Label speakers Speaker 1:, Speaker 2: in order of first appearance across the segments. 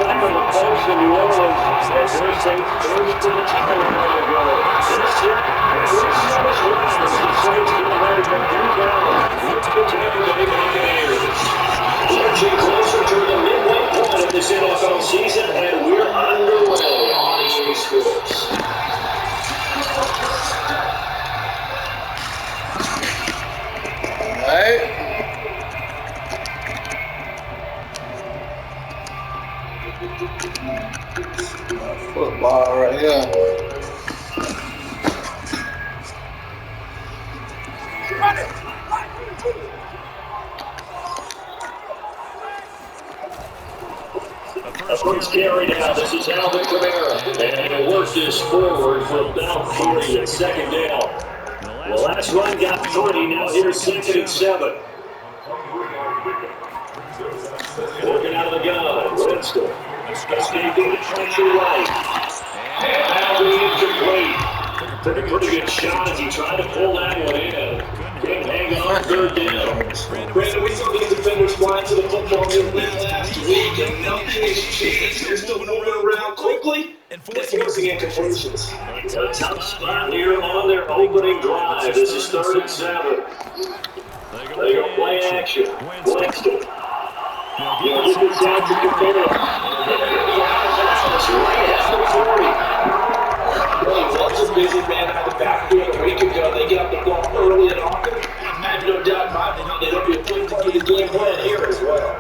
Speaker 1: back on the post in New Orleans. And there's a first to the time to go. This year, this is what the Saints getting ready to do now with the Tampa Bay Buccaneers. We're inching closer to the midway point of this NFL season, and we're underway on EA Sports.
Speaker 2: All right. Football right here.
Speaker 1: A first carry now. This is Alvin Kamara. And he'll work this forward for about 40 at second down. The last run got 3. Now here's 2nd and 7. Working out of the gun. Winston. Escaping the pressure right. And that'll be incomplete. Took a pretty good shot as he tried to pull that one in. Couldn't hang on 3rd down.
Speaker 3: Brandon, we saw these defenders flying to the football field last week, and nothing has changed. They're still moving around quickly and forcing incompletions.
Speaker 1: A tough spot here on their opening drive. This is 3rd and 7. They go play action. Winston. He'll get this out to Kamara. Right at the 40.
Speaker 3: Well, he was a busy man out the backfield a week ago. They get up the ball early and often. I have no doubt in my mind it'll be a big part of the game plan here as well.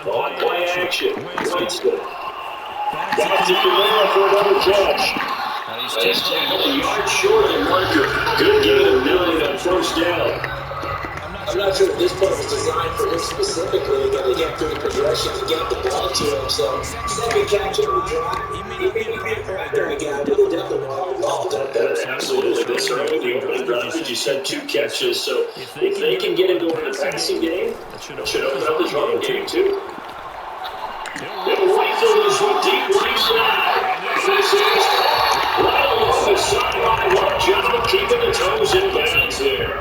Speaker 1: On play action. Winston. Back to Kamara for another catch. He's tackled a yard short of the marker. Good gain of 9 on 1st down.
Speaker 3: I'm not sure if this play was designed for him specifically, but he got through the progression to get the ball to him. So, second catch every drive. He may not be a primary guy, but he definitely want the ball.
Speaker 1: Absolutely. This early in the opening drive, as you said, 2 catches. So, if they can get into a passing game, it should open up his running game, too. He'll rifle this one deep right side. This is right along the sideline. What job keeping the toes in bounds there.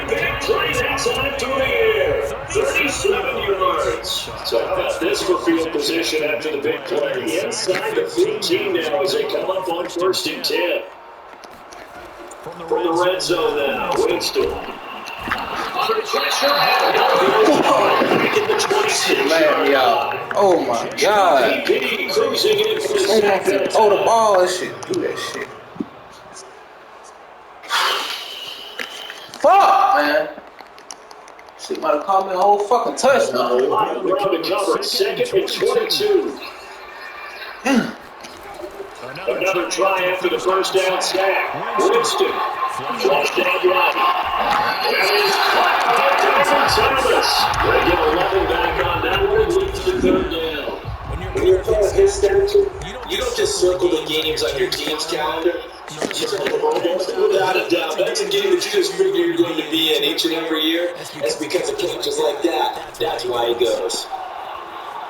Speaker 1: Big play that time through the air. 37 yards. So how about this for field position after the big play? Inside the 15 now as they come up on 1st and 10. From the red zone now, Winston. Under pressure. Back in the 26.
Speaker 2: Man, y'all. Oh my God.
Speaker 1: PP cruising in for the
Speaker 2: They
Speaker 1: sack.
Speaker 2: want to throw the ball and shit. Do that shit. Fuck, man. Shit might have caught me a whole fucking touchdown.
Speaker 1: Ground to cover. 2nd and 22. Another try after the 1st down sack. Winston. Flushed out right. That is caught by David Thomas. They get 11 back on that one and lead to the 3rd down.
Speaker 3: When you're playing his statue, you don't just circle the games on your team's calendar. You circle the moments. Without a doubt, that's a game that you just figure you're going to be in each and every year. That's because of catches like that. That's why he goes.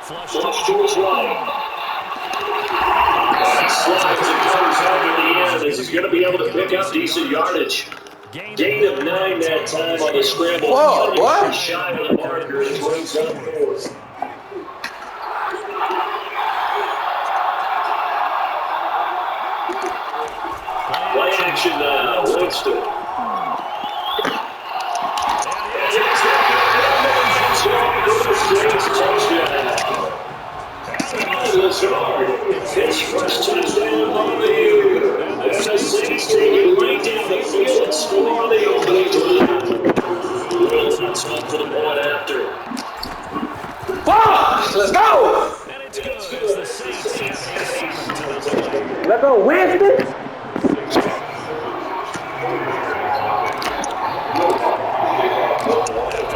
Speaker 1: Flush to his right. Slides and comes up in the end as he's going to be able to pick up decent yardage. Gain of 9 that time on the scramble.
Speaker 2: Whoa, what?
Speaker 1: Shy of the marker and brings up 4th. Play action now, Winston. His first touchdown on the year. And the Saints take it right down the field and score on the opening drive. Will's not stopped for the point after.
Speaker 2: Fuck! Let's go! Let's go, Winston!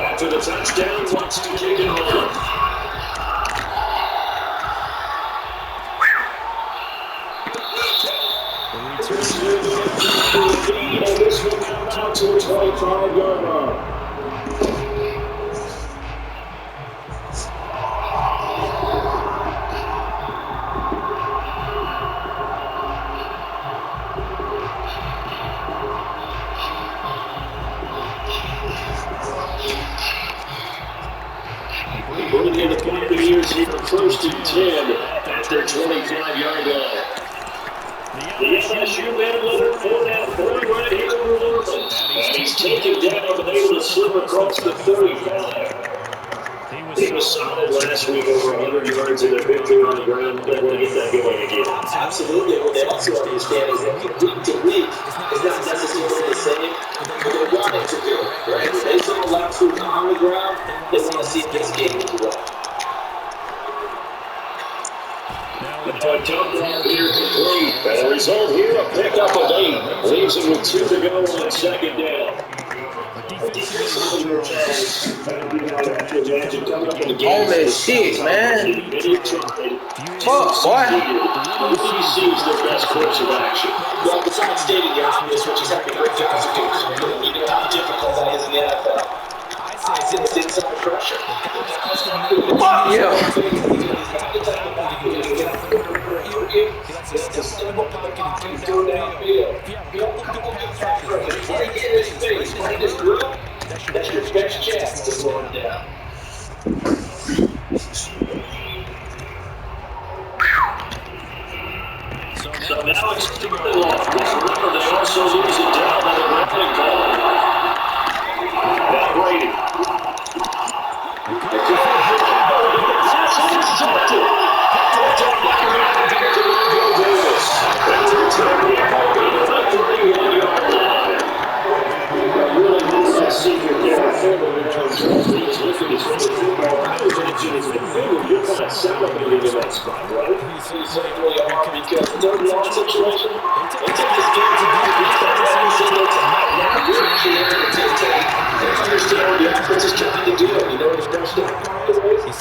Speaker 1: After the touchdown, wants to kick it off. This will come out to the 25-yard line. Bringing in the Buccaneers here first and 10 at their 25-yard line. The LSU man looking for that point right here over Orleans. And he's taken down, but able to slip across the 35. He was solid last week, over 100 yards in their victory on the ground. They want to get that going again.
Speaker 3: Absolutely. What they also understand is that from week to week, it's not necessarily the same, but they want it to be, right? When they saw last week on the ground, they want to see this game as well.
Speaker 1: Now a touchdown here complete. And the result here, a pickup of 8. Leaves it with 2 to go on second down.
Speaker 2: Holy shit, man. Fuck, boy.
Speaker 1: He sees the best course of action.
Speaker 3: Well, besides stating the obvious, which is having great jobs of doing, you know how difficult that is in the NFL. It's inside pressure.
Speaker 2: Fuck yeah.
Speaker 3: It's to step up on the pocket and go downfield. You don't look at that pressure. Try to get in his face, right in his grill. That's your best chance to slow him down.
Speaker 1: So now it's really long. Remember, they also lose it down on the running ball. Now Brady. Pass intercepted. Davis. And return the ball to the 31-yard line. Really nice to see your dad forward in our trophy. He's looking at his football. I was going to do his finger. You're kind of salivating in that spot, right?
Speaker 3: He's really hard because third long situation. They take this game to do it. Every single time. You're actually able to dictate. They understand what the offense is trying to do. You know what his best is.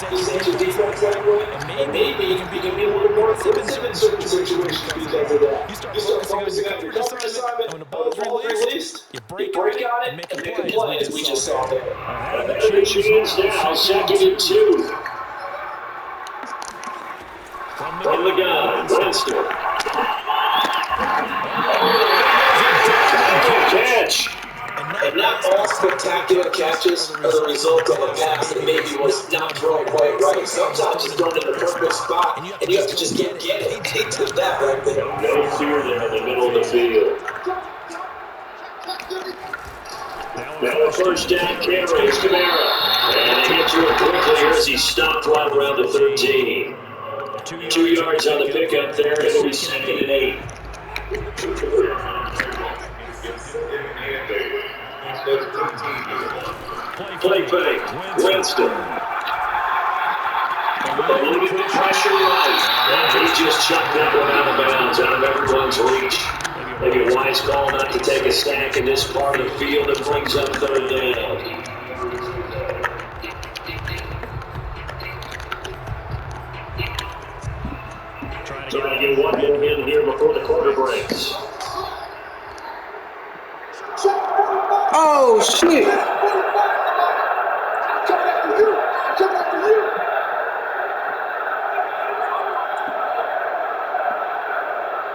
Speaker 3: He sends your defense that way. And maybe you can be a little more aggressive in certain situations because of that. You start focusing on your coverage assignment. When the ball is released, you break on it and make a play, as we just saw there.
Speaker 1: Another chance now, second and 2. From the gun, Winston. Catch.
Speaker 3: And not all spectacular catches are the result of a pass that maybe was not thrown quite right. Sometimes it's thrown in the perfect spot, and you have to just get it. He did that right there.
Speaker 1: No fear there in the middle of the field. Now a first down carry is Kamara. And he gets to it quickly here as he's stopped right around the 13. 2 yards on the pickup there. It'll be second and 8. Play fake. Winston. Looking at pressure right. And he just chucked that one out of bounds, out of everyone's reach. Maybe a wise call not to take a sack in this part of the field that brings up third down. Trying to get one more in here before the quarter breaks.
Speaker 2: Oh, shit.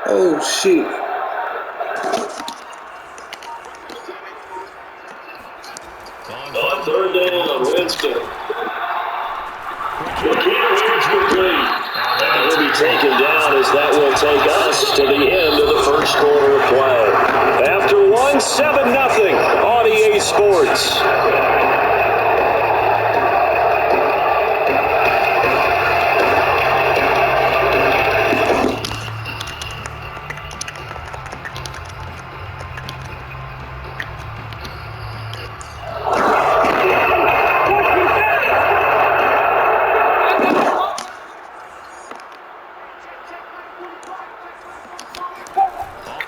Speaker 2: Oh, shit.
Speaker 1: On third down, Winston. The catch complete. And he'll be taken down as that will take us to the end of the first quarter of play. After one, 7-0 on EA Sports.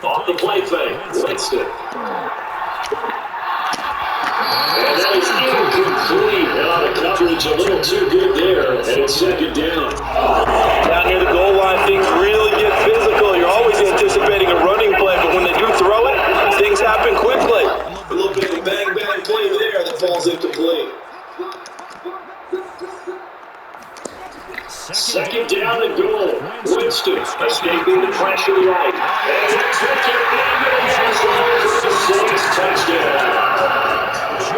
Speaker 1: Off the play fake, Winston. And that is incomplete. Now the coverage a little too good there, and it's second down.
Speaker 4: Down near the goal line, things really get physical. You're always anticipating a running play, but when they do throw it, things happen quickly.
Speaker 3: A little bit of a bang-bang play there that falls incomplete.
Speaker 1: Second down and goal. Winston escaping the pressure right. And that's what kept the Saints touchdown.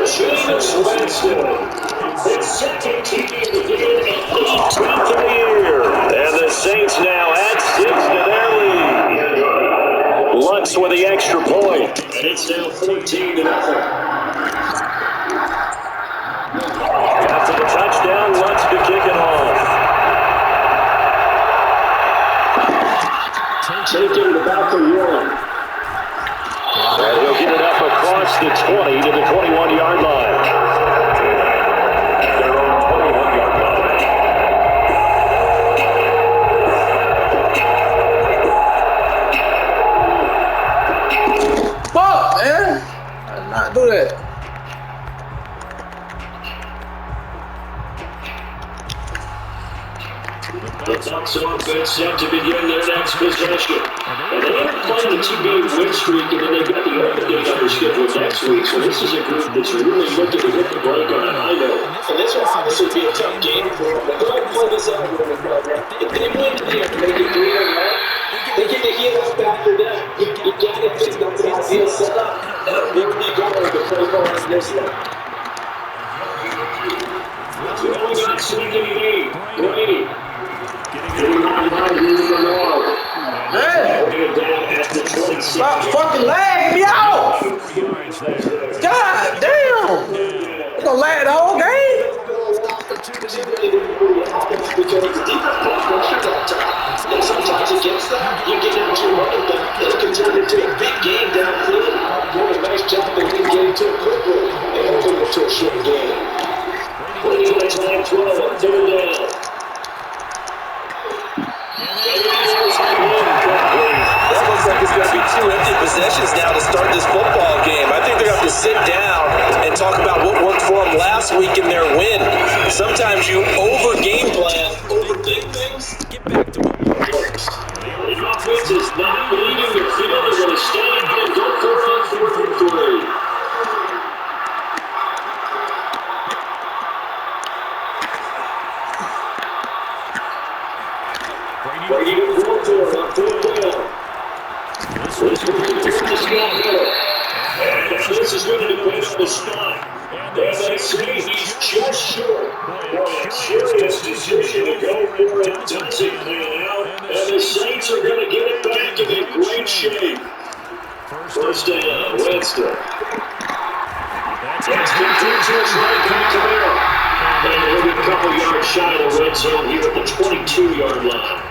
Speaker 1: James Winston. His second TD of the game and 18th for the year. And the Saints now add 6 to their lead. Lutz with the extra point. And it's now 14-0. After the touchdown, Lutz to kick it off. Taking the back for 1. And he'll get it up across the 20 to the 21-yard line. Their own 21-yard line.
Speaker 2: Fuck, man. I did not do that.
Speaker 1: The Bucs offense set to begin their next possession. And they are playing a 2-game win streak, and then they've got the open day on their schedule next week. So this is a group that's really looking to hit the break on a high note.
Speaker 3: And this will obviously be a tough game for them. But go ahead and play this out with them, program. If they win here, make it 3-1. They get to heat up after that. You gotta think that's an ideal setup. That'll be going to play ball on this one.
Speaker 1: Going on swinging lead. Brady. Getting on by the wall.
Speaker 2: Stop fucking lagging me out! God damn! You gonna lag the whole game?
Speaker 3: And sometimes against that, you get down to running back. It can turn into a big game downfield. Doing a nice job of getting to it quickly and open it to a short game.
Speaker 1: Brady with a time 12, third down.
Speaker 4: That looks like it's going to be 2 empty possessions now to start this football game. I think they're going to have to sit down and talk about what worked for them last week in their win. Sometimes you over-game plan, overthink things. Get back to what works.
Speaker 1: The offense is not leaving their field. They're going to stay and go for it on 4th and 3. Brady to Baltimore on 4th down. This is going to depend on the spot. And they say he's just short. Boy, a curious decision to go for it. Doesn't pan out. And the Saints are going to get it back and in great shape. First down, Winston. That's complete to his right back to there. And he'll be a couple yards shy of the red zone here at the 22-yard line.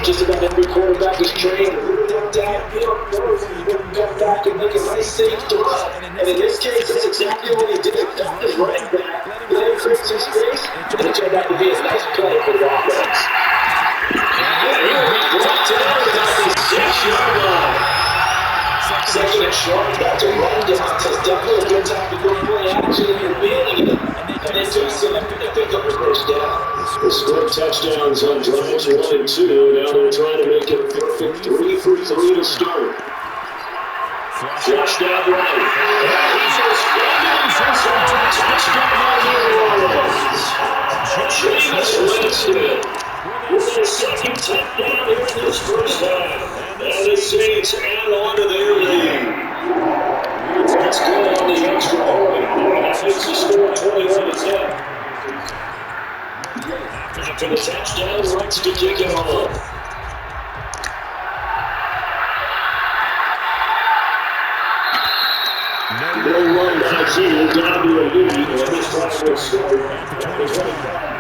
Speaker 3: Just about every quarterback is trained to move them downfield first and come back and make a nice safe throw. And in this case, that's exactly what he did. Got his running back, let him create some space, and it turned out to be a nice play for the offense.
Speaker 1: And he was brought down at the 6-yard line.
Speaker 3: Second and short, that's a run down. It's definitely a good time to go play action if you're feeling it. And then just pick up a first down.
Speaker 1: The score touchdowns on drives 1 and 2. Now they're trying to make it a perfect 3 for 3 to start. Flushed out right. And he's just touchdown on the Rollins. Jameis Winston with a second touchdown here in this first half. And the Saints add on to their lead. Let's go on the extra point. That makes the score 21-10. After the touchdown, Lutz to kick it off. No run by Zeke, down to a lead, and this time will start at the 25.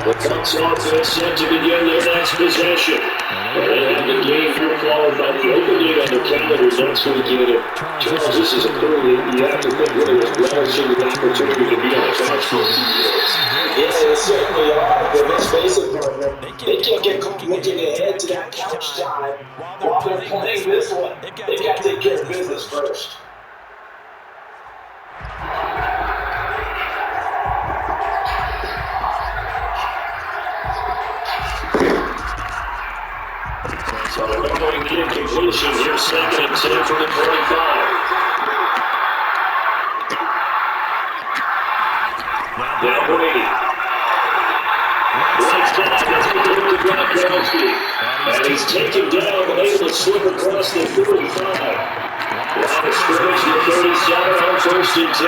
Speaker 1: The Bucs offense set to begin their next possession. And they have the game here followed by the open day on their calendar next weekend. Charles, this is a period you have to think really is relishing the opportunity to be on the couch for a few years.
Speaker 3: Yeah, they certainly are. But let's face it, partner, they can't get caught looking ahead to that couch time while they're playing this one. They've got to take care of business first.
Speaker 1: So they're going to get completion here, 2nd and 10 from the 25. Now Brady. Right side, and he's taken down, but able to slip across the 45. Line of scrimmage to 37 on 1st and 10.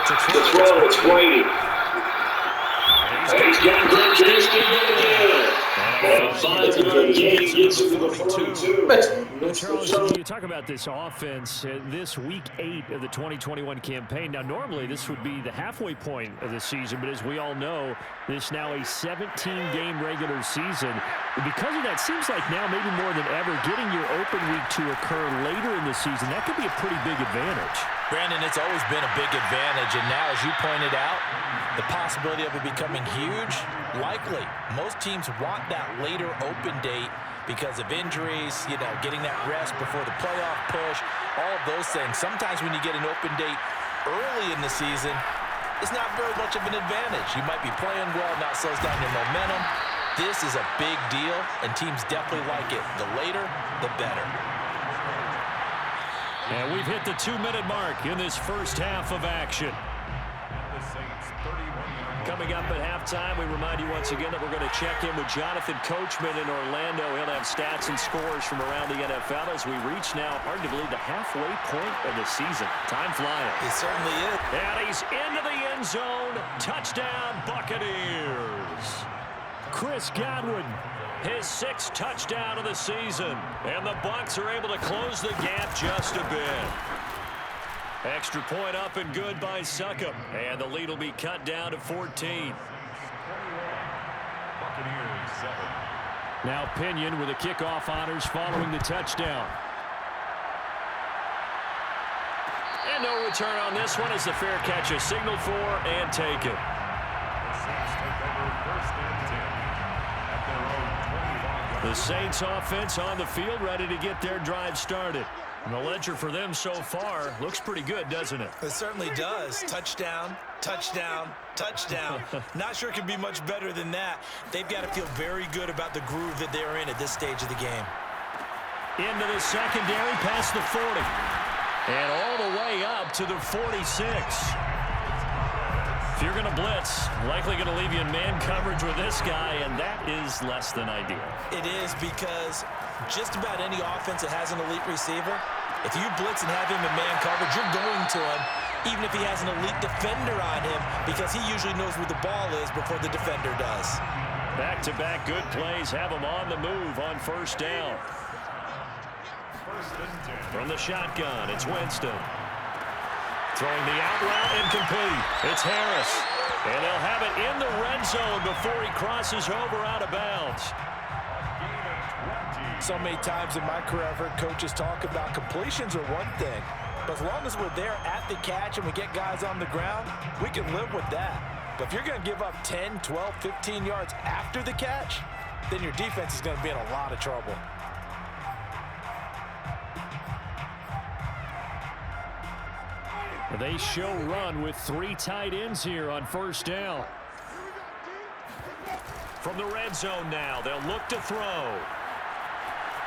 Speaker 1: To throw, it's Brady. He's got Trubisky again. And a 5-yard gain gets him to the 42.
Speaker 5: Charles, you talk about this offense, this week 8 of the 2021 campaign. Now, normally this would be the halfway point of the season, but as we all know, this now a 17-game regular season. Because of that, seems like now maybe more than ever, getting your open week to occur later in the season, that could be a pretty big advantage.
Speaker 6: Brandon, it's always been a big advantage, and now, as you pointed out, the possibility of it becoming huge, likely. Most teams want that later open date because of injuries, you know, getting that rest before the playoff push, all of those things. Sometimes when you get an open date early in the season, it's not very much of an advantage. You might be playing well, not slows down your momentum. This is a big deal, and teams definitely like it. The later, the better.
Speaker 5: And we've hit the 2-minute mark in this first half of action. Coming up at halftime, we remind you once again that we're going to check in with Jonathan Coachman in Orlando. He'll have stats and scores from around the NFL as we reach now, hard to believe, the halfway point of the season. Time flying.
Speaker 6: It certainly is.
Speaker 5: And he's into the end zone. Touchdown, Buccaneers. Chris Godwin, his 6th touchdown of the season. And the Bucs are able to close the gap just a bit. Extra point up and good by Succop. And the lead will be cut down to 14. Now Pinion with the kickoff honors following the touchdown. And no return on this one as the fair catch is signaled for and taken. The Saints offense on the field ready to get their drive started. And the ledger for them so far looks pretty good, doesn't it?
Speaker 6: It certainly does. Touchdown, touchdown, touchdown. Not sure it can be much better than that. They've got to feel very good about the groove that they're in at this stage of the game.
Speaker 5: Into the secondary, past the 40. And all the way up to the 46. If you're going to blitz, likely going to leave you in man coverage with this guy, and that is less than ideal.
Speaker 6: It is, because just about any offense that has an elite receiver, if you blitz and have him in man coverage, you're going to him, even if he has an elite defender on him, because he usually knows where the ball is before the defender does.
Speaker 5: Back-to-back good plays have him on the move on first down. From the shotgun, it's Winston. Throwing the out route incomplete. It's Harris. And they'll have it in the red zone before he crosses over out of bounds.
Speaker 6: So many times in my career I've heard coaches talk about completions are one thing. But as long as we're there at the catch and we get guys on the ground, we can live with that. But if you're going to give up 10, 12, 15 yards after the catch, then your defense is going to be in a lot of trouble.
Speaker 5: They show run with 3 tight ends here on first down. From the red zone now, they'll look to throw.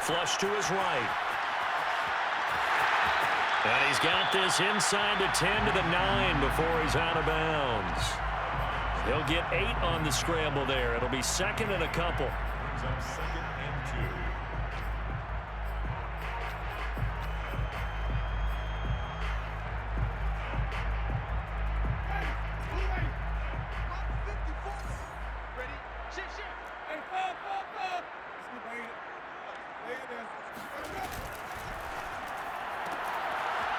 Speaker 5: Flush to his right. And he's got this inside the 10 to the 9 before he's out of bounds. He'll get 8 on the scramble there. It'll be 2nd and a couple.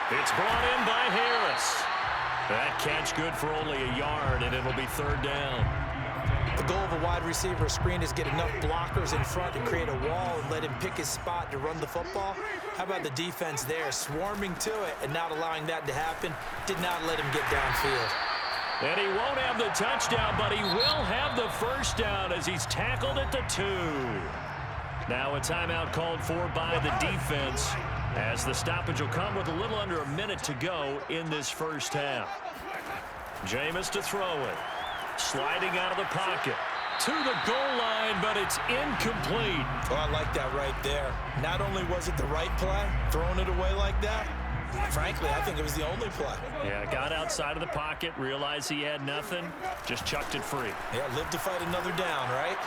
Speaker 5: It's brought in by Harris. That catch good for only a yard, and it'll be 3rd down.
Speaker 6: The goal of a wide receiver screen is get enough blockers in front to create a wall and let him pick his spot to run the football. How about the defense there, swarming to it and not allowing that to happen? Did not let him get downfield.
Speaker 5: And he won't have the touchdown, but he will have the first down as he's tackled at the 2. Now a timeout called for by the defense, as the stoppage will come with a little under a minute to go in this first half. Jameis to throw it. Sliding out of the pocket. To the goal line, but it's incomplete.
Speaker 6: Oh, I like that right there. Not only was it the right play, throwing it away like that, frankly, I think it was the only play.
Speaker 5: Yeah, got outside of the pocket, realized he had nothing, just chucked it free.
Speaker 6: Yeah, live to fight another down, right?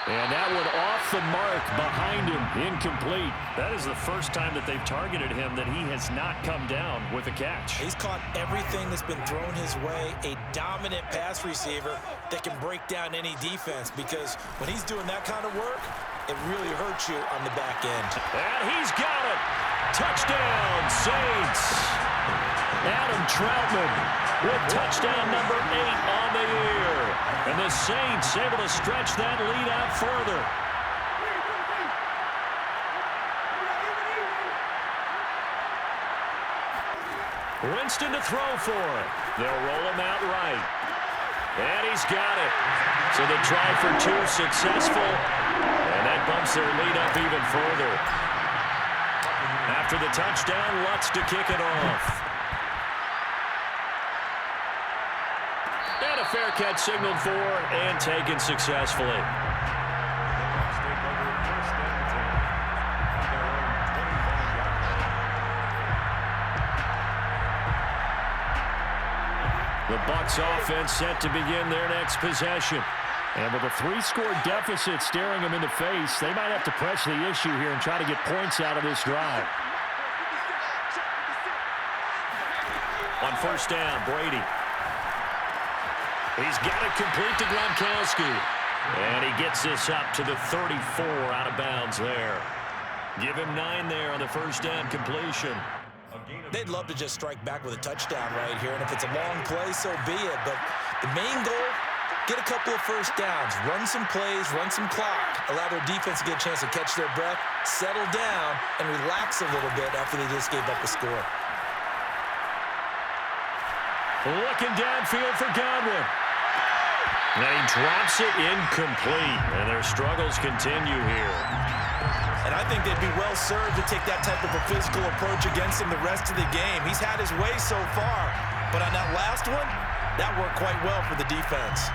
Speaker 5: And that one off the mark behind him, incomplete. That is the first time that they've targeted him that he has not come down with a catch.
Speaker 6: He's caught everything that's been thrown his way. A dominant pass receiver that can break down any defense, because when he's doing that kind of work, it really hurts you on the back end.
Speaker 5: And he's got it. Touchdown, Saints. Adam Troutman with touchdown number 8 on the year. And the Saints able to stretch that lead out further. Winston to throw for it. They'll roll him out right. And he's got it. So the try for 2 successful. And that bumps their lead up even further. After the touchdown, Lutz to kick it off. And a fair catch signaled for and taken successfully. The Bucs offense set to begin their next possession. And with a 3-score deficit staring them in the face, they might have to press the issue here and try to get points out of this drive. On first down, Brady. He's got it complete to Gronkowski. And he gets this up to the 34 out of bounds there. Give him 9 there on the first down completion.
Speaker 6: They'd love to just strike back with a touchdown right here, and if it's a long play, so be it. But the main goal, get a couple of first downs, run some plays, run some clock, allow their defense to get a chance to catch their breath, settle down, and relax a little bit after they just gave up a score.
Speaker 5: Looking downfield for Godwin. And he drops it incomplete, and their struggles continue here.
Speaker 6: And I think they'd be well served to take that type of a physical approach against him the rest of the game. He's had his way so far, but on that last one, that worked quite well for the defense.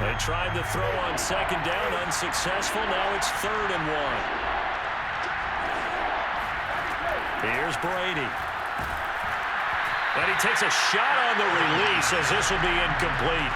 Speaker 5: They tried to throw on second down, unsuccessful. Now it's 3rd and 1. Here's Brady. And he takes a shot on the release as this will be incomplete.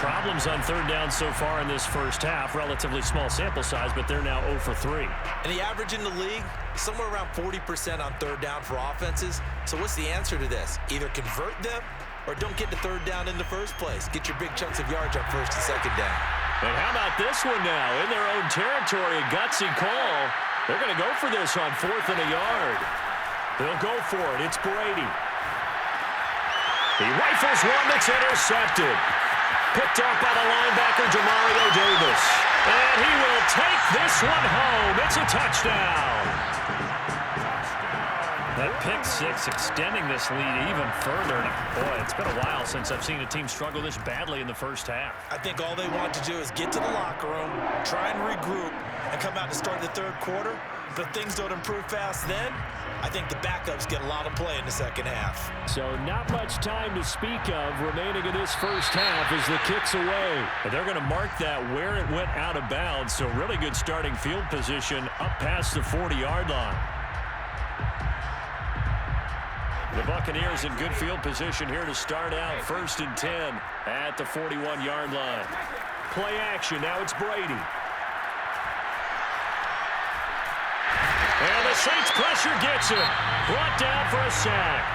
Speaker 5: Problems on 3rd down so far in this first half. Relatively small sample size, but they're now 0 for 3.
Speaker 6: And the average in the league, somewhere around 40% on 3rd down for offenses. So what's the answer to this? Either convert them or don't get to 3rd down in the first place. Get your big chunks of yards on 1st and 2nd down.
Speaker 5: And how about this one now? In their own territory, a gutsy call. They're going to go for this on 4th and a yard. They'll go for it. It's Brady. He rifles one that's intercepted. Picked up by the linebacker, Demario Davis. And he will take this one home. It's a touchdown. That pick 6 extending this lead even further. Boy, it's been a while since I've seen a team struggle this badly in the first half.
Speaker 6: I think all they want to do is get to the locker room, try and regroup, and come out to start the 3rd quarter. But if things don't improve fast then, I think the backups get a lot of play in the second half.
Speaker 5: So not much time to speak of remaining in this first half as the kick's away. But they're going to mark that where it went out of bounds. So really good starting field position up past the 40-yard line. The Buccaneers in good field position here to start out 1st and 10 at the 41-yard line. Play action. Now it's Brady. And the Saints pressure gets him. Brought down for a sack.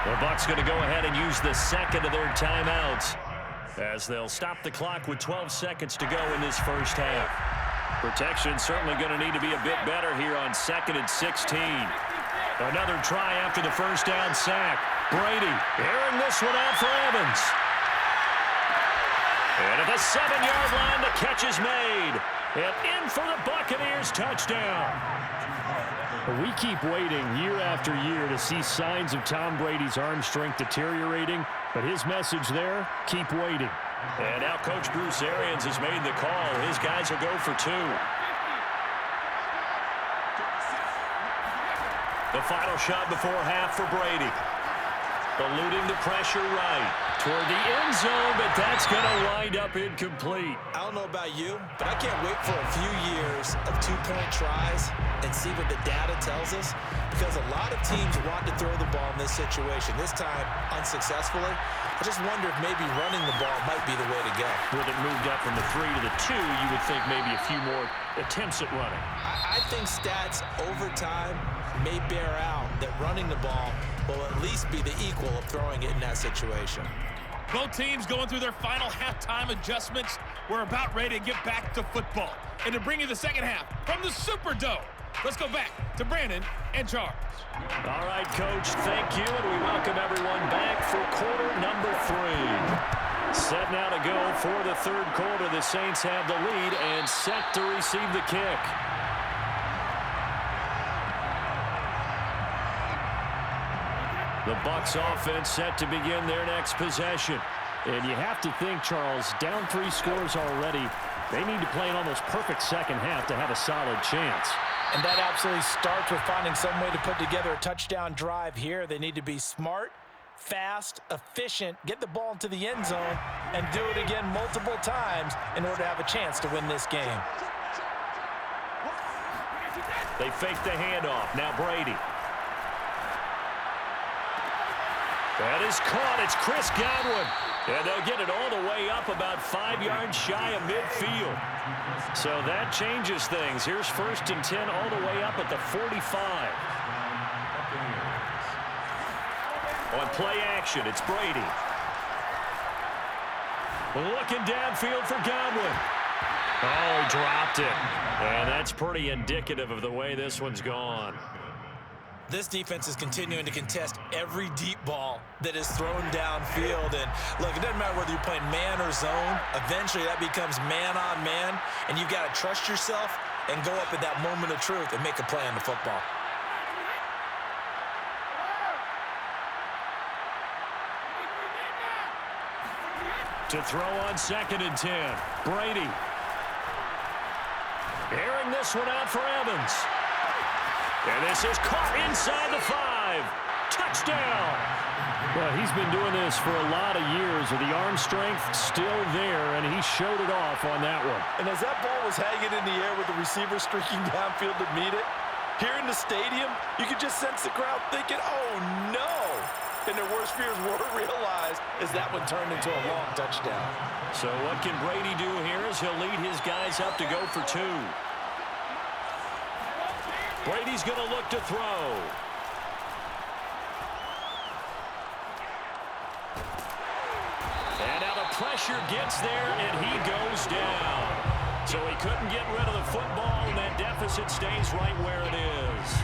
Speaker 5: The Bucs going to go ahead and use the 2nd of their timeouts as they'll stop the clock with 12 seconds to go in this first half. Protection certainly going to need to be a bit better here on 2nd and 16. Another try after the first down sack. Brady airing this one out for Evans. And at the 7-yard line, the catch is made. And in for the Buccaneers touchdown. We keep waiting year after year to see signs of Tom Brady's arm strength deteriorating, but his message there, keep waiting. And now Coach Bruce Arians has made the call. His guys will go for 2. The final shot before half for Brady. Eluding the pressure right toward the end zone, but that's going to wind up incomplete.
Speaker 6: I don't know about you, but I can't wait for a few years of two-point tries and see what the data tells us, because a lot of teams want to throw the ball in this situation, this time unsuccessfully. I just wonder if maybe running the ball might be the way to go.
Speaker 5: With it moved up from the 3 to the 2, you would think maybe a few more attempts at running.
Speaker 6: I think stats over time may bear out that running the ball will at least be the equal of throwing it in that situation.
Speaker 7: Both teams going through their final halftime adjustments. We're about ready to get back to football. And to bring you the second half from the Superdome, let's go back to Brandon and Charles.
Speaker 5: All right, Coach, thank you, and we welcome everyone back for quarter number 3. Set now to go for the third quarter. The Saints have the lead and set to receive the kick. The Bucs offense set to begin their next possession. And you have to think, Charles, down 3 scores already. They need to play an almost perfect second half to have a solid chance.
Speaker 6: And that absolutely starts with finding some way to put together a touchdown drive here. They need to be smart, fast, efficient, get the ball into the end zone, and do it again multiple times in order to have a chance to win this game.
Speaker 5: They fake the handoff. Now Brady. That is caught. It's Chris Godwin. And they'll get it all the way up about 5 yards shy of midfield. So that changes things. Here's 1st and 10 all the way up at the 45. On play action, it's Brady. Looking downfield for Godwin. Oh, he dropped it. And that's pretty indicative of the way this one's gone.
Speaker 6: This defense is continuing to contest every deep ball that is thrown downfield. And look, it doesn't matter whether you're playing man or zone. Eventually that becomes man on man, and you've got to trust yourself and go up at that moment of truth and make a play on the football.
Speaker 5: To throw on 2nd and 10. Brady. Airing this one out for Evans. And this is caught inside the 5. Touchdown. Well, he's been doing this for a lot of years with the arm strength still there, and he showed it off on that one.
Speaker 6: And as that ball was hanging in the air with the receiver streaking downfield to meet it, here in the stadium, you could just sense the crowd thinking, oh, no. And their worst fears were realized as that one turned into a long touchdown.
Speaker 5: So what can Brady do here as he'll lead his guys up to go for 2. Brady's going to look to throw. And now the pressure gets there, and he goes down. So he couldn't get rid of the football, and that deficit stays right where it is.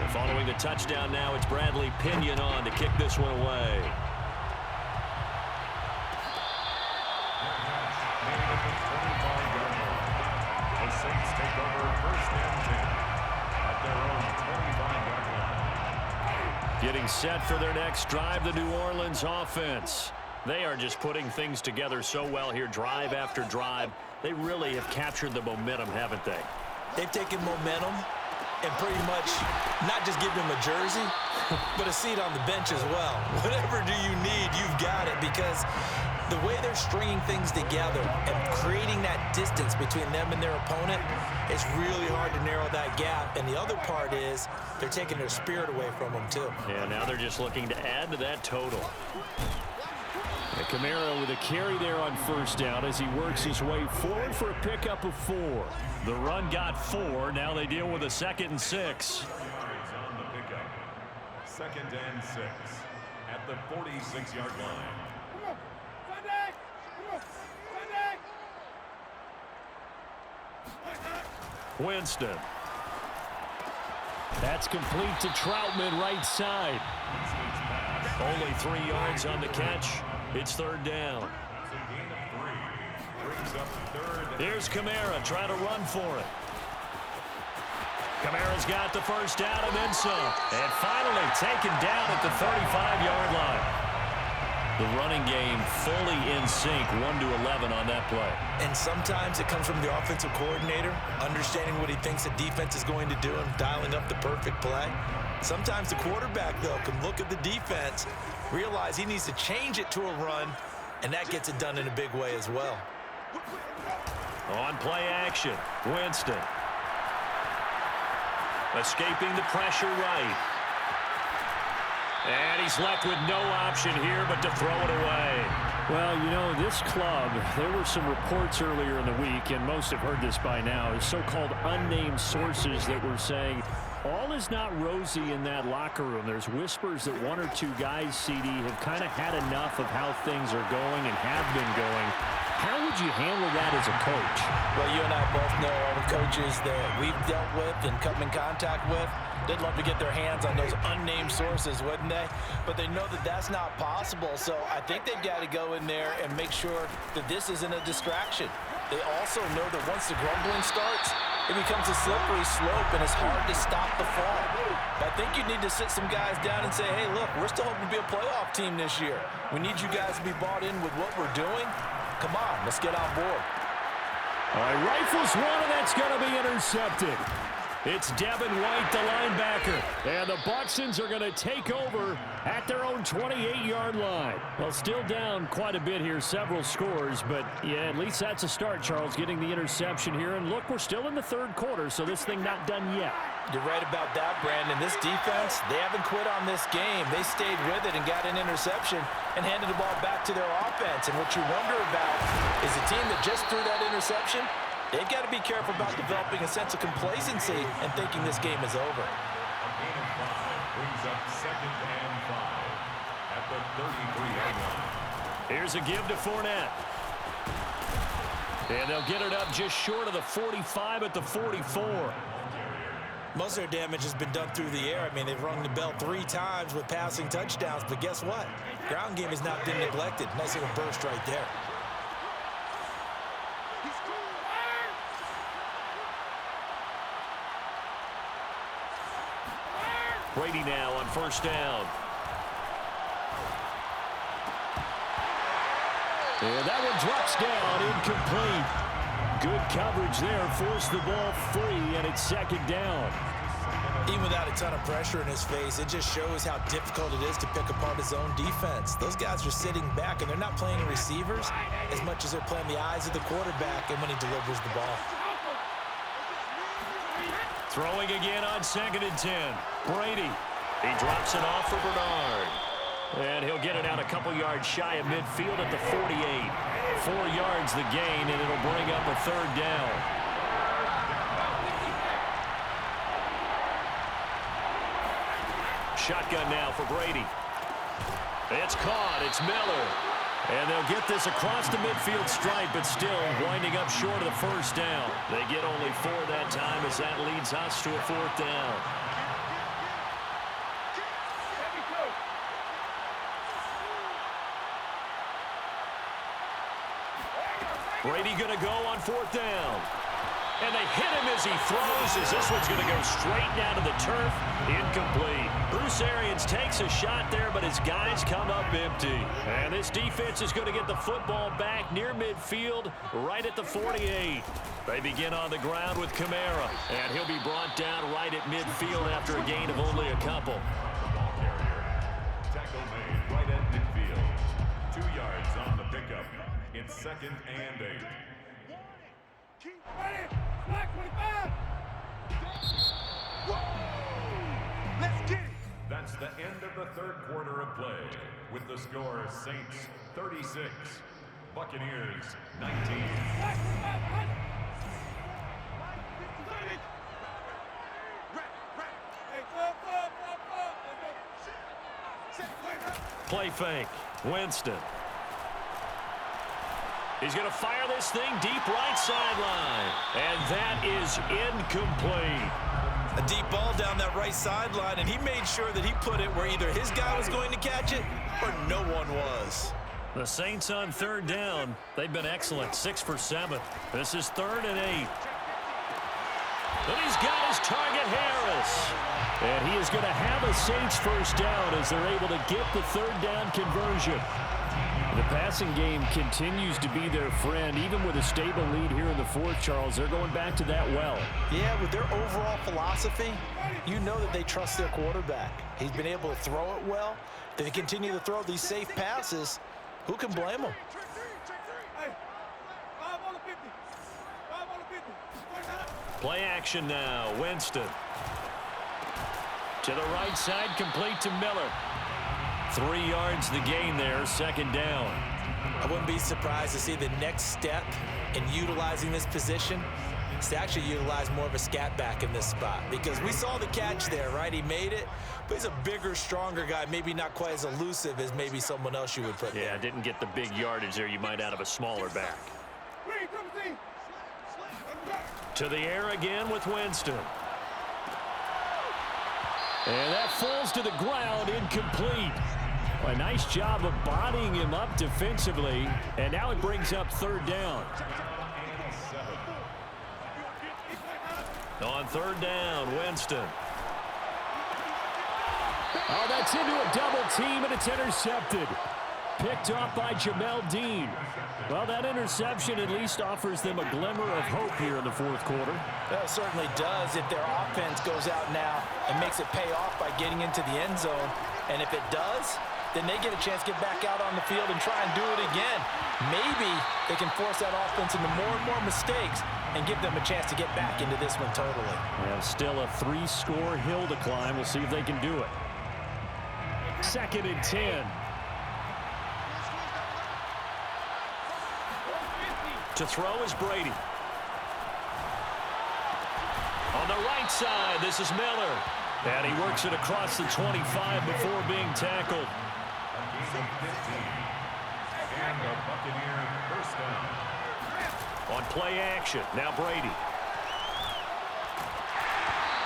Speaker 5: And following the touchdown now, it's Bradley Pinion on to kick this one away.
Speaker 8: The Saints take over 1st and 10.
Speaker 5: Getting set for their next drive, the New Orleans offense. They are just putting things together so well here, drive after drive. They really have captured the momentum, haven't they?
Speaker 6: They've taken momentum and pretty much not just give them a jersey, but a seat on the bench as well. Whatever do you need, you've got it, because the way they're stringing things together and creating that distance between them and their opponent, it's really hard to narrow that gap. And the other part is they're taking their spirit away from them too.
Speaker 5: Yeah, now they're just looking to add to that total. And Kamara with a carry there on 1st down as he works his way forward for a pickup of 4. The run got 4. Now they deal with a 2nd and 6.
Speaker 8: On the pickup. 2nd and 6 at the 46-yard line.
Speaker 5: Winston. That's complete to Troutman, right side. Only 3 yards on the catch. It's 3rd down. Here's Kamara trying to run for it. Kamara's got the 1st down and then some. And finally taken down at the 35-yard line. The running game fully in sync, 1-11 on that play.
Speaker 6: And sometimes it comes from the offensive coordinator, understanding what he thinks the defense is going to do and dialing up the perfect play. Sometimes the quarterback, though, can look at the defense realize he needs to change it to a run, and that gets it done in a big way as well.
Speaker 5: On play action, Winston. Escaping the pressure right. And he's left with no option here but to throw it away.
Speaker 9: Well, you know, this club, there were some reports earlier in the week, and most have heard this by now, is so-called unnamed sources that were saying all is not rosy in that locker room. There's whispers that one or two guys, CD, have kind of had enough of how things are going and have been going. How would you handle that as a coach?
Speaker 6: Well, you and I both know all the coaches that we've dealt with and come in contact with. They'd love to get their hands on those unnamed sources, wouldn't they? But they know that that's not possible, so I think they've got to go in there and make sure that this isn't a distraction. They also know that once the grumbling starts, it becomes a slippery slope, and it's hard to stop the fall. But I think you need to sit some guys down and say, hey, look, we're still hoping to be a playoff team this year. We need you guys to be bought in with what we're doing. Come on, let's get on board.
Speaker 9: All right, rifles one, and that's going to be intercepted.
Speaker 5: It's Devin White, the linebacker. And the Bucksons are going to take over at their own 28-yard line.
Speaker 9: Well, still down quite a bit here, several scores. But, yeah, at least that's a start, Charles, getting the interception here. And, look, we're still in the third quarter, so this thing not done yet.
Speaker 6: You're right about that, Brandon. This defense, they haven't quit on this game. They stayed with it and got an interception and handed the ball back to their offense. And what you wonder about is the team that just threw that interception, they've got to be careful about developing a sense of complacency and thinking this game is over.
Speaker 8: A gain of 5 brings up 2nd and 5 at the 33-yard line.
Speaker 5: Here's a give to Fournette. And they'll get it up just short of the 45 at the 44.
Speaker 6: Most of their damage has been done through the air. I mean, they've rung the bell 3 times with passing touchdowns, but guess what? Ground game has not been neglected. Nice little burst right there.
Speaker 5: Brady now on first down.
Speaker 9: And that one drops down, incomplete. Good coverage there, forced the ball free, and it's 2nd down.
Speaker 6: Even without a ton of pressure in his face, it just shows how difficult it is to pick apart his own defense. Those guys are sitting back, and they're not playing receivers as much as they're playing the eyes of the quarterback and when he delivers the ball.
Speaker 5: Throwing again on 2nd and 10. Brady. He drops it off for Bernard. And he'll get it out a couple yards shy of midfield at the 48. 4 yards the gain, and it'll bring up a 3rd down. Shotgun now for Brady. It's caught. It's Miller. And they'll get this across the midfield stripe, but still winding up short of the 1st down. They get only 4 that time as that leads us to a 4th down. Brady going to go on 4th down. And they hit him as he throws, as this one's going to go straight down to the turf. Incomplete. Bruce Arians takes a shot there, but his guys come up empty. And this defense is going to get the football back near midfield, right at the 48. They begin on the ground with Kamara, and he'll be brought down right at midfield after a gain of only a couple.
Speaker 8: Ball carrier. Tackle made right at midfield. 2 yards on the pickup. It's 2nd and 8. That's the end of the 3rd quarter of play, with the score Saints 36, Buccaneers 19.
Speaker 5: Play fake. Winston. He's going to fire this thing deep right sideline. And that is incomplete.
Speaker 6: A deep ball down that right sideline, and he made sure that he put it where either his guy was going to catch it or no one was.
Speaker 5: The Saints on 3rd down. They've been excellent. 6 for 7. This is 3rd and 8. And he's got his target, Harris.
Speaker 9: And he is going to have a Saints 1st down as they're able to get the 3rd down conversion. The passing game continues to be their friend. Even with a stable lead here in the fourth, Charles, they're going back to that well.
Speaker 6: Yeah, with their overall philosophy, you know that they trust their quarterback. He's been able to throw it well. They continue to throw these safe passes. Who can blame them?
Speaker 5: Play action now. Winston. To the right side, complete to Miller. 3 yards the gain there, second down.
Speaker 6: I wouldn't be surprised to see the next step in utilizing this position is to actually utilize more of a scat back in this spot, because we saw the catch there, right? He made it, but he's a bigger, stronger guy, maybe not quite as elusive as maybe someone else you would put there.
Speaker 5: Yeah, didn't get the big yardage there you might out of a smaller back. To the air again with Winston. And that falls to the ground, incomplete. A nice job of bodying him up defensively, and now it brings up third down. On third down, Winston.
Speaker 9: Oh, that's into a double team, and it's intercepted. Picked off by Jamel Dean. Well, that interception at least offers them a glimmer of hope here in the fourth quarter.
Speaker 6: That certainly does if their offense goes out now and makes it pay off by getting into the end zone. And if it does, then they get a chance to get back out on the field and try and do it again. Maybe they can force that offense into more and more mistakes and give them a chance to get back into this one totally.
Speaker 9: Yeah, still a 3-score hill to climb. We'll see if they can do it. 2nd and 10.
Speaker 5: To throw is Brady. On the right side, this is Miller. And he works it across the 25 before being tackled.
Speaker 8: And the Buccaneers first down.
Speaker 5: On play action, now Brady.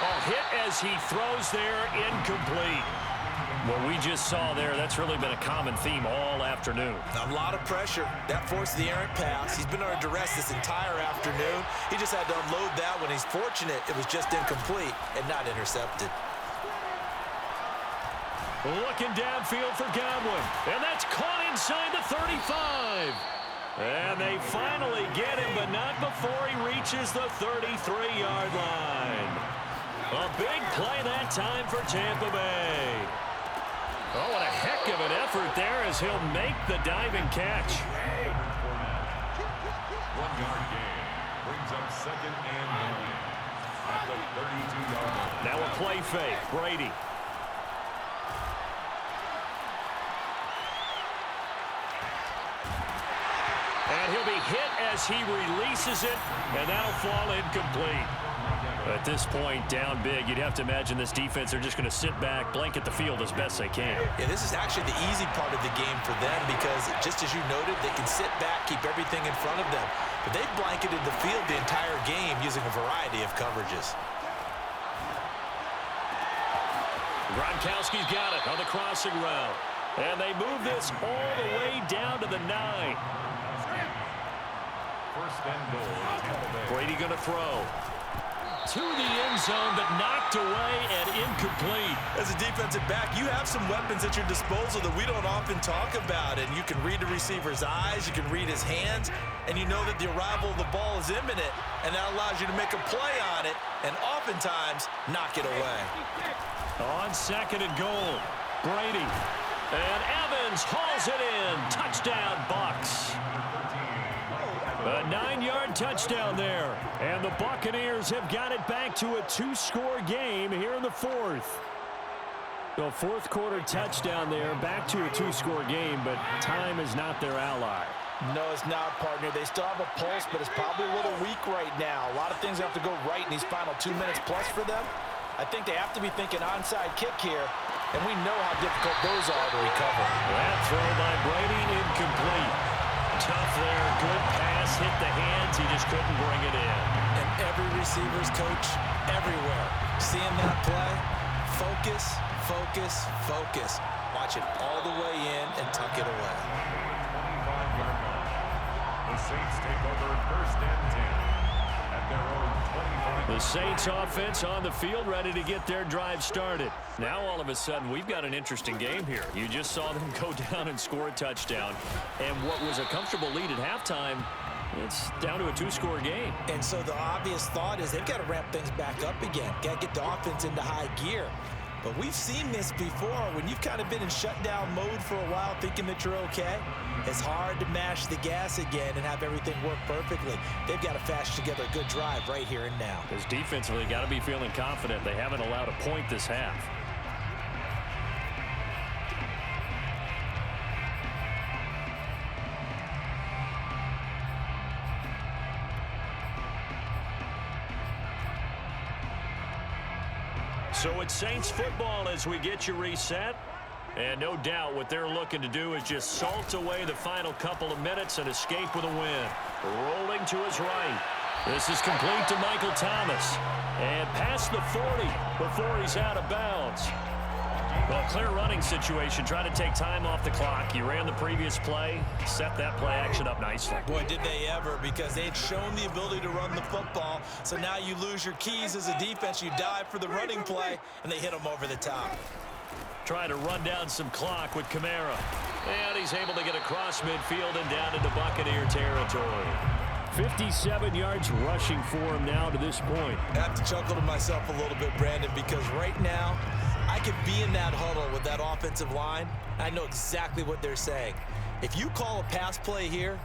Speaker 5: Oh, hit as he throws there, incomplete. What we just saw there, that's really been a common theme all afternoon.
Speaker 6: A lot of pressure. That forced the errant pass. He's been under duress this entire afternoon. He just had to unload that one. He's fortunate it was just incomplete and not intercepted.
Speaker 5: Looking downfield for Godwin. And that's caught inside the 35. And they finally get him, but not before he reaches the 33-yard line. A big play that time for Tampa Bay. Oh, what a heck of an effort there as he'll make the diving catch.
Speaker 8: 1-yard gain brings up 2nd and 9 at the 32-yard line.
Speaker 5: Now a play fake, Brady. And he'll be hit as he releases it, and that'll fall incomplete. At this point, down big, you'd have to imagine this defense are just going to sit back, blanket the field as best they can.
Speaker 6: Yeah, this is actually the easy part of the game for them because, just as you noted, they can sit back, keep everything in front of them. But they've blanketed the field the entire game using a variety of coverages.
Speaker 5: Gronkowski's got it on the crossing route. And they move this all the way down to the 9.
Speaker 8: First and goal, Tampa Bay.
Speaker 5: Brady going to throw. To the end zone, but knocked away and incomplete.
Speaker 6: As a defensive back, you have some weapons at your disposal that we don't often talk about. And you can read the receiver's eyes, you can read his hands, and you know that the arrival of the ball is imminent. And that allows you to make a play on it and oftentimes knock it away.
Speaker 5: On 2nd and goal, Brady. And Evans hauls it in. Touchdown, Bucs. A 9-yard touchdown there. And the Buccaneers have got it back to a 2-score game here in the fourth. The fourth quarter touchdown there, back to a 2-score game, but time is not their ally.
Speaker 6: No, it's not, partner. They still have a pulse, but it's probably a little weak right now. A lot of things have to go right in these final 2 minutes plus for them. I think they have to be thinking onside kick here, and we know how difficult those are to recover.
Speaker 5: That throw by Brady, incomplete. Tough there, good pass, hit the hands, he just couldn't bring it in.
Speaker 6: And every receiver's coach everywhere, seeing that play, focus, focus, focus. Watch it all the way in and tuck it away.
Speaker 8: 25-yard line. The Saints take over first and 10 at at their own 25.
Speaker 5: The Saints offense on the field, ready to get their drive started. Now all of a sudden we've got an interesting game here. You just saw them go down and score a touchdown. And what was a comfortable lead at halftime, it's down to a two-score game.
Speaker 6: And so the obvious thought is they've got to ramp things back up again. Got to get the offense into high gear. But we've seen this before. When you've kind of been in shutdown mode for a while thinking that you're okay, it's hard to mash the gas again and have everything work perfectly. They've got to fashion together a good drive right here and now.
Speaker 5: Because defensively, got to be feeling confident. They haven't allowed a point this half. So it's Saints football as we get you reset. And no doubt what they're looking to do is just salt away the final couple of minutes and escape with a win. Rolling to his right. This is complete to Michael Thomas. And past the 40 before he's out of bounds. Well, clear running situation. Try to take time off the clock. You ran the previous play. Set that play action up nicely.
Speaker 6: Boy, did they ever, because they had shown the ability to run the football. So now you lose your keys as a defense. You dive for the running play, and they hit them over the top.
Speaker 5: Trying to run down some clock with Kamara. And he's able to get across midfield and down into Buccaneer territory. 57 yards rushing for him now to this point.
Speaker 6: I have to chuckle to myself a little bit, Brandon, because right now I could be in that huddle with that offensive line. I know exactly what they're saying. If you call a pass play here,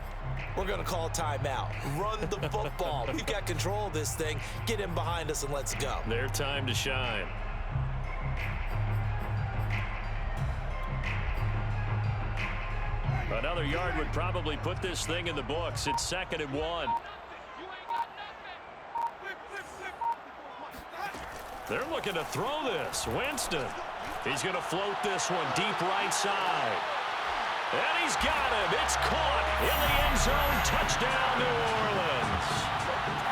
Speaker 6: we're going to call a timeout. Run the football. We've got control of this thing. Get in behind us and let's go.
Speaker 5: Their time to shine. Another yard would probably put this thing in the books. It's 2nd and 1. They're looking to throw this. Winston. He's going to float this one deep right side. And he's got him. It's caught in the end zone. Touchdown, New Orleans.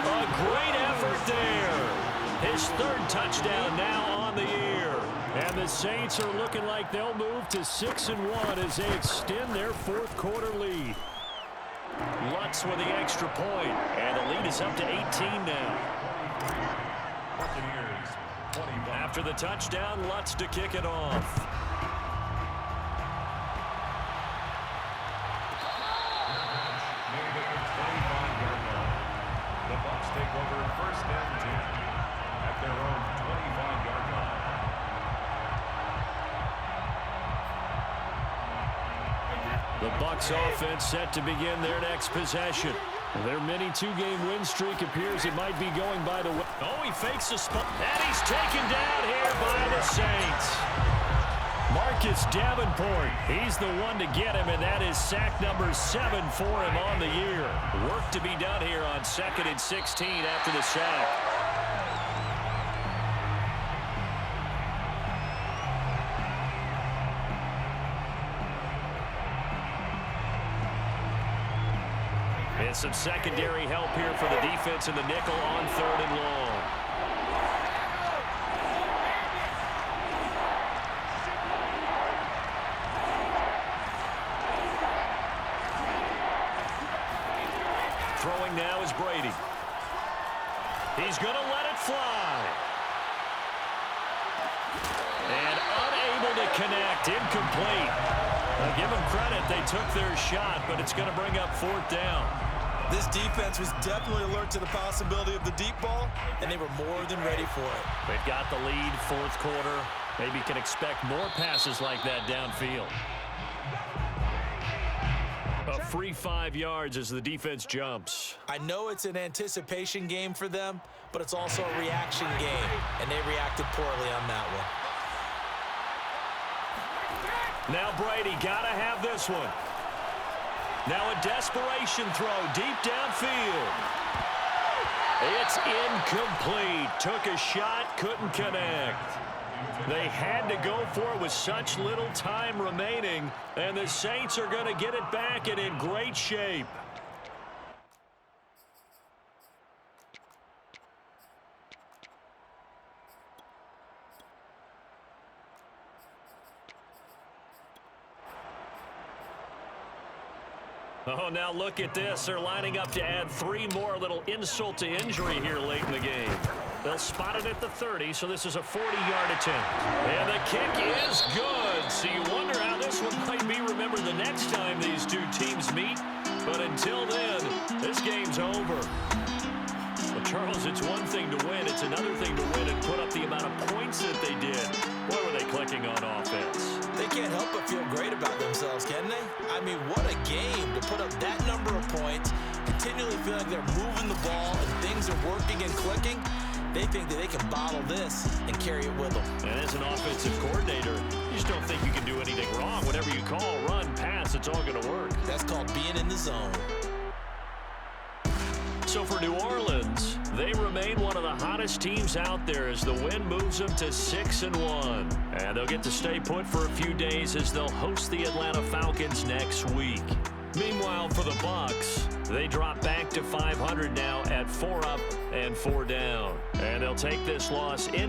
Speaker 5: A great effort there. His 3rd touchdown now on the year. And the Saints are looking like they'll move to 6-1 as they extend their 4th quarter lead. Lutz with the extra point. And the lead is up to 18 now. After the touchdown, Lutz to kick it off.
Speaker 8: The Bucs take over 1st and 10 at their own 25-yard line.
Speaker 5: The Bucs offense set to begin their next possession. Their mini 2-game win streak appears it might be going by the way. Oh, he fakes a spot. And he's taken down here by the Saints. Marcus Davenport, he's the one to get him, and that is sack number 7 for him on the year. Work to be done here on 2nd and 16 after the sack. And some secondary help here for the defense in the nickel on 3rd and long. Throwing now is Brady. He's going to let it fly. And unable to connect. Incomplete. Now give them credit. They took their shot, but it's going to bring up 4th down.
Speaker 6: This defense was definitely alert to the possibility of the deep ball, and they were more than ready for it.
Speaker 5: They've got the lead, 4th quarter. Maybe can expect more passes like that downfield. A free 5 yards as the defense jumps.
Speaker 6: I know it's an anticipation game for them, but it's also a reaction game, and they reacted poorly on that one.
Speaker 5: Now Brady got to have this one. Now a desperation throw deep downfield. It's incomplete. Took a shot, couldn't connect. They had to go for it with such little time remaining, and the Saints are going to get it back and in great shape. Oh, now look at this. They're lining up to add 3 more, little insult to injury here late in the game. They'll spot it at the 30, so this is a 40-yard attempt. And the kick is good. So you wonder how this one might be remembered the next time these two teams meet. But until then, this game's over. Well, Charles, it's one thing to win. It's another thing to win and put up the amount of points that they did. What were they clicking on offense?
Speaker 6: They can't help but feel great about themselves, can they? I mean, what a game to put up that number of points, continually feel like they're moving the ball and things are working and clicking. They think that they can bottle this and carry it with them.
Speaker 5: And as an offensive coordinator, you just don't think you can do anything wrong. Whatever you call, run, pass, it's all going to work.
Speaker 6: That's called being in the zone.
Speaker 5: So for New Orleans, they remain one of the hottest teams out there as the win moves them to 6-1. And they'll get to stay put for a few days as they'll host the Atlanta Falcons next week. Meanwhile, for the Bucs, they drop back to 500 now at 4 up and 4 down. And they'll take this loss in